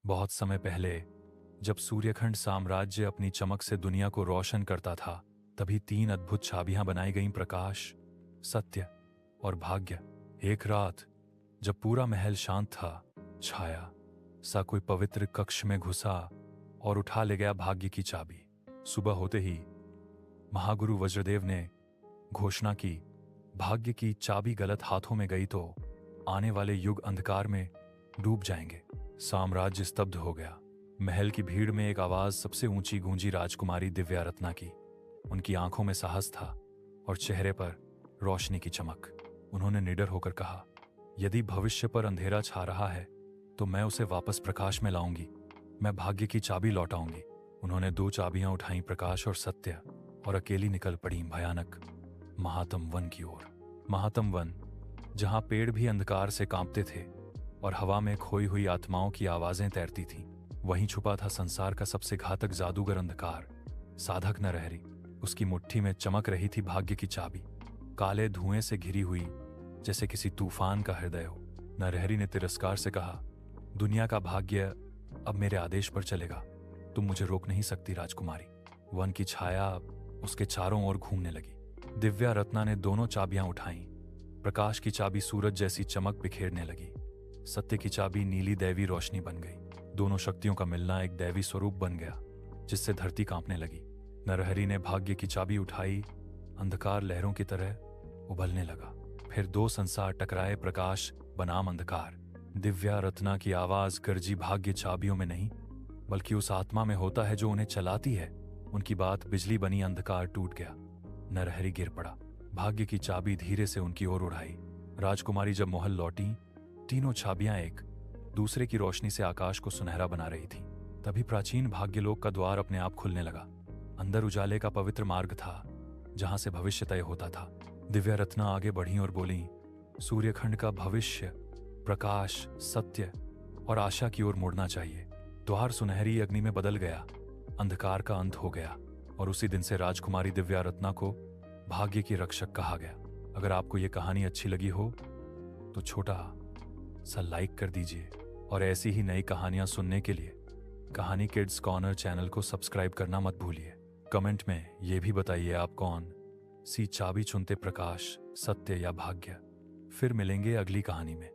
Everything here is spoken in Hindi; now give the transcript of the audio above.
बहुत समय पहले, जब सूर्यखंड साम्राज्य अपनी चमक से दुनिया को रोशन करता था, तभी 3 अद्भुत चाबियां बनाई गईं, प्रकाश, सत्य और भाग्य। एक रात जब पूरा महल शांत था, छाया सा कोई पवित्र कक्ष में घुसा और उठा ले गया भाग्य की चाबी। सुबह होते ही महागुरु वज्रदेव ने घोषणा की, भाग्य की चाबी गलत हाथों में गई तो आने वाले युग अंधकार में डूब जाएंगे। साम्राज्य स्तब्ध हो गया। महल की भीड़ में एक आवाज सबसे ऊंची गूंजी, राजकुमारी दिव्या रत्ना की। उनकी आंखों में साहस था और चेहरे पर रोशनी की चमक। उन्होंने निडर होकर कहा, यदि भविष्य पर अंधेरा छा रहा है तो मैं उसे वापस प्रकाश में लाऊंगी। मैं भाग्य की चाबी लौटाऊंगी। उन्होंने 2 चाबियां उठाई, प्रकाश और सत्य, और अकेली निकल पड़ी भयानक महातम वन की ओर। महातम वन, जहां पेड़ भी अंधकार से कांपते थे और हवा में खोई हुई आत्माओं की आवाजें तैरती थीं, वहीं छुपा था संसार का सबसे घातक जादूगर अंधकार, साधक नरहरि। उसकी मुट्ठी में चमक रही थी भाग्य की चाबी, काले धुएं से घिरी हुई, जैसे किसी तूफान का हृदय हो। नरहरि ने तिरस्कार से कहा, दुनिया का भाग्य अब मेरे आदेश पर चलेगा। तुम मुझे रोक नहीं सकती राजकुमारी। वन की छाया उसके चारों ओर घूमने लगी। दिव्या रत्ना ने दोनों चाबियां उठाईं। प्रकाश की चाबी सूरज जैसी चमक बिखेरने लगी। सत्य की चाबी नीली दैवी रोशनी बन गई। दोनों शक्तियों का मिलना एक दैवी स्वरूप बन गया, जिससे धरती कांपने लगी। नरहरि ने भाग्य की चाबी उठाई। अंधकार लहरों की तरह उबलने लगा। फिर 2 संसार टकराए, प्रकाश बनाम अंधकार। दिव्या रत्ना की आवाज गरजी, भाग्य चाबियों में नहीं बल्कि उस आत्मा में होता है जो उन्हें चलाती है। उनकी बात बिजली बनी, अंधकार टूट गया। नरहरि गिर पड़ा। भाग्य की चाबी धीरे से उनकी ओर उड़ाई। राजकुमारी जब महल लौटी, तीनों चाबियां एक दूसरे की रोशनी से आकाश को सुनहरा बना रही थी। तभी प्राचीन भाग्यलोक का द्वार अपने आप खुलने लगा। अंदर उजाले का पवित्र मार्ग था, जहां से भविष्य तय होता था। दिव्या रत्ना आगे बढ़ी और बोली, सूर्यखंड का भविष्य प्रकाश, सत्य और आशा की ओर मुड़ना चाहिए। द्वार सुनहरी अग्नि में बदल गया। अंधकार का अंत हो गया और उसी दिन से राजकुमारी दिव्या रत्ना को भाग्य की रक्षक कहा गया। अगर आपको ये कहानी अच्छी लगी हो तो छोटा सा लाइक कर दीजिए, और ऐसी ही नई कहानियां सुनने के लिए कहानी किड्स कॉर्नर चैनल को सब्सक्राइब करना मत भूलिए। कमेंट में ये भी बताइए आप कौन सी चाबी चुनते, प्रकाश, सत्य या भाग्य। फिर मिलेंगे अगली कहानी में।